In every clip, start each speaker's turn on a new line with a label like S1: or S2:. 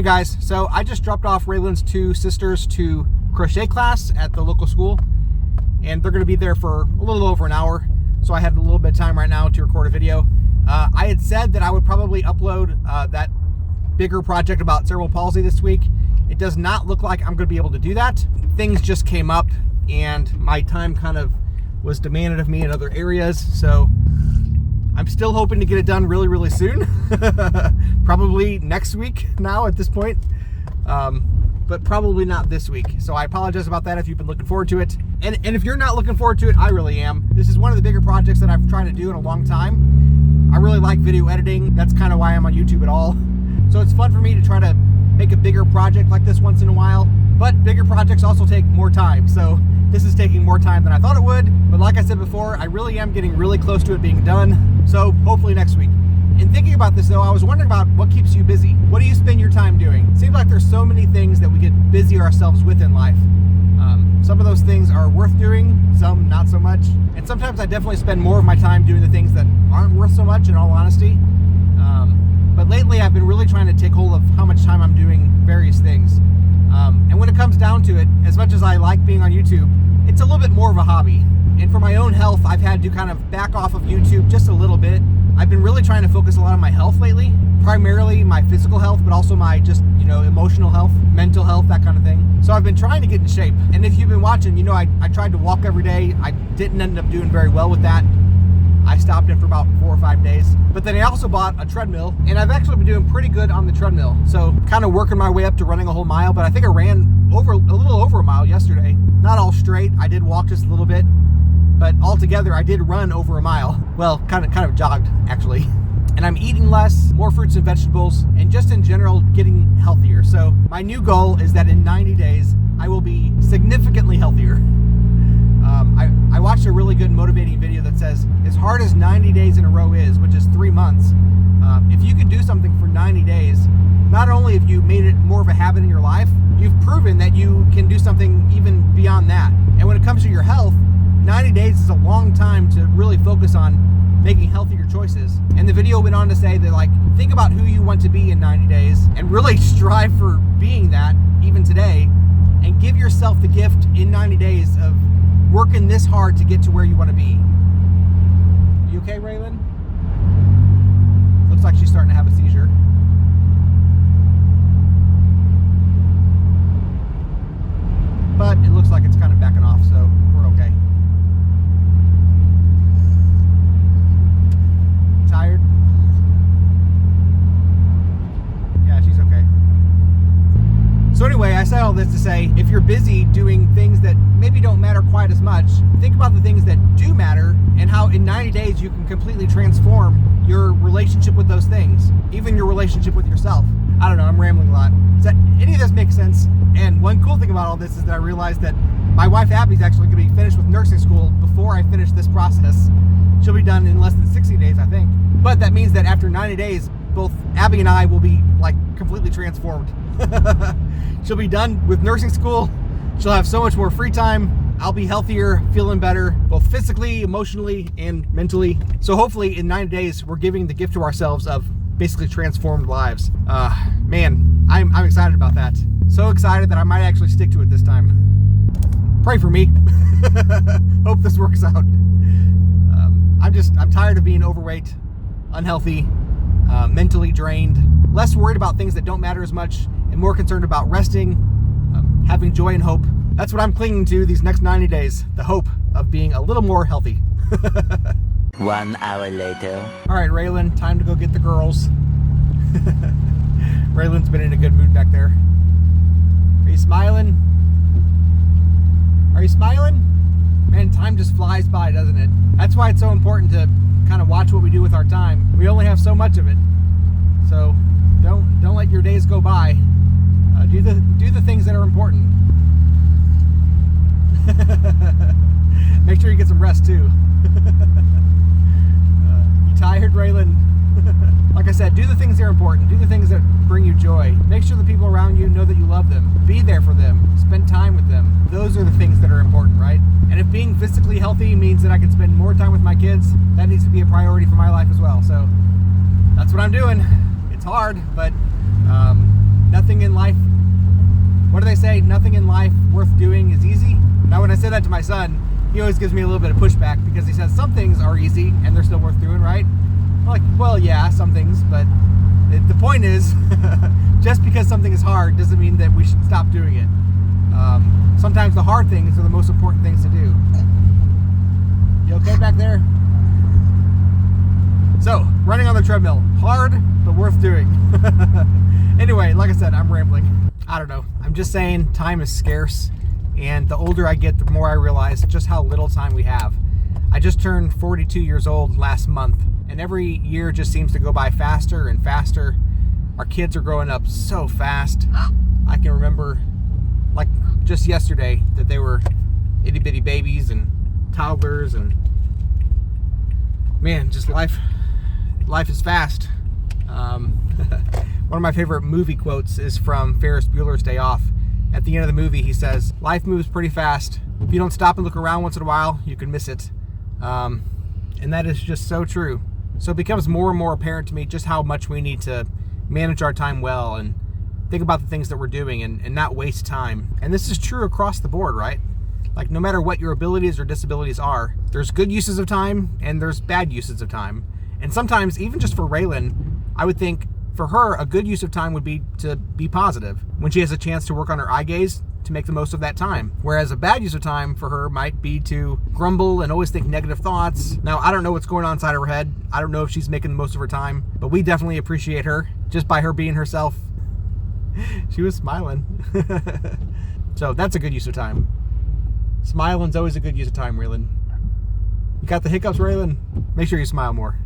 S1: Alright guys, so I just dropped off Raylan's two sisters to crochet class at the local school, and they're going to be there for a little over an hour, so I had a little bit of time right now to record a video. I had said that I would probably upload that bigger project about cerebral palsy this week. It does not look like I'm going to be able to do that. Things just came up and my time kind of was demanded of me in other areas, so I'm still hoping to get it done really, really soon. Probably next week now at this point, but probably not this week. So I apologize about that if you've been looking forward to it. And if you're not looking forward to it, I really am. This is one of the bigger projects that I've tried to do in a long time. I really like video editing. That's kind of why I'm on YouTube at all. So it's fun for me to try to make a bigger project like this once in a while. But bigger projects also take more time. So this is taking more time than I thought it would. But like I said before, I really am getting really close to it being done. So hopefully next week. In thinking about this though, I was wondering about what keeps you busy. What do you spend your time doing? It seems like there's so many things that we get busy ourselves with in life. Some of those things are worth doing, some not so much. And sometimes I definitely spend more of my time doing the things that aren't worth so much, in all honesty. But lately I've been really trying to take hold of how much time I'm doing various things. And when it comes down to it, as much as I like being on YouTube, it's a little bit more of a hobby. And for my own health, I've had to kind of back off of YouTube just a little bit. I've been really trying to focus a lot on my health lately, primarily my physical health, but also my just, emotional health, mental health, that kind of thing. So I've been trying to get in shape. And if you've been watching, I tried to walk every day. I didn't end up doing very well with that. I stopped it for about 4 or 5 days. But then I also bought a treadmill, and I've actually been doing pretty good on the treadmill. So kind of working my way up to running a whole mile, but I think I ran a little over a mile yesterday. Not all straight. I did walk just a little bit, but altogether I did run over a mile. Well, kind of jogged actually. And I'm eating less, more fruits and vegetables, and just in general getting healthier. So my new goal is that in 90 days, I will be significantly healthier. I watched a really good motivating video that says, as hard as 90 days in a row is, which is 3 months, if you could do something for 90 days, not only have you made it more of a habit in your life, you've proven that you can do something even beyond that. And when it comes to your health, 90 days is a long time to really focus on making healthier choices. And the video went on to say that, think about who you want to be in 90 days and really strive for being that even today, and give yourself the gift in 90 days of working this hard to get to where you want to be. You okay, Raylan? Looks like she's starting to have a seizure. But it looks like it's kind of backing off, so we're okay. Tired? Yeah, she's okay. So anyway, I said all this to say, if you're busy doing things that maybe don't matter quite as much, think about the things that do matter and how in 90 days you can completely transform your relationship with those things, even your relationship with yourself. I don't know, I'm rambling a lot. Does any of this make sense? And one cool thing about all this is that I realized that my wife Abby's actually going to be finished with nursing school before I finish this process. She'll be done in less than 60 days, I think. But that means that after 90 days, both Abby and I will be completely transformed. She'll be done with nursing school. She'll have so much more free time. I'll be healthier, feeling better, both physically, emotionally, and mentally. So hopefully in 90 days, we're giving the gift to ourselves of basically transformed lives. Man, I'm excited about that. So excited that I might actually stick to it this time. Pray for me. Hope this works out. I'm tired of being overweight, unhealthy, mentally drained, less worried about things that don't matter as much, and more concerned about resting, having joy and hope. That's what I'm clinging to these next 90 days, the hope of being a little more healthy.
S2: 1 hour later.
S1: All right, Raylan, time to go get the girls. Raylan's been in a good mood back there. Are you smiling? Are you smiling? Man, time just flies by, doesn't it? That's why it's so important to kind of watch what we do with our time. We only have so much of it. So don't let your days go by. Do the things that are important. Make sure you get some rest too. You tired, Raylan? Like I said, do the things that are important. Do the things that bring you joy. Make sure the people around you know that you love them. Be there for them. Spend time with them. Those are the things that are important, right? And if being physically healthy means that I can spend more time with my kids, that needs to be a priority for my life as well. So that's what I'm doing. It's hard, but nothing say nothing in life worth doing is easy. Now, when I say that to my son, he always gives me a little bit of pushback because he says some things are easy and they're still worth doing, right? I'm like, well, yeah, some things, but the point is, just because something is hard doesn't mean that we should stop doing it. Sometimes the hard things are the most important things to do. You okay back there? So, running on the treadmill, hard, but worth doing. Anyway, like I said, I'm rambling. I don't know. I'm just saying time is scarce, and the older I get, the more I realize just how little time we have. I just turned 42 years old last month, and every year just seems to go by faster and faster. Our kids are growing up so fast. I can remember, like just yesterday, that they were itty bitty babies and toddlers, and man, just life is fast. One of my favorite movie quotes is from Ferris Bueller's Day Off. At the end of the movie, he says, "Life moves pretty fast. If you don't stop and look around once in a while, you can miss it." And that is just so true. So it becomes more and more apparent to me just how much we need to manage our time well and think about the things that we're doing and not waste time. And this is true across the board, right? Like, no matter what your abilities or disabilities are, there's good uses of time and there's bad uses of time. And sometimes, even just for Raylan, I would think for her, a good use of time would be to be positive when she has a chance to work on her eye gaze to make the most of that time. Whereas a bad use of time for her might be to grumble and always think negative thoughts. Now, I don't know what's going on inside her head. I don't know if she's making the most of her time, but we definitely appreciate her just by her being herself. She was smiling. So that's a good use of time. Smiling's always a good use of time, Raylan. You got the hiccups, Raylan? Make sure you smile more.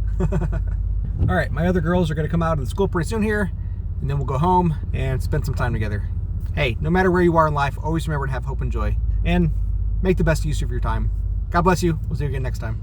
S1: All right, my other girls are going to come out of the school pretty soon here, and then we'll go home and spend some time together. Hey, no matter where you are in life, always remember to have hope and joy, and make the best use of your time. God bless you. We'll see you again next time.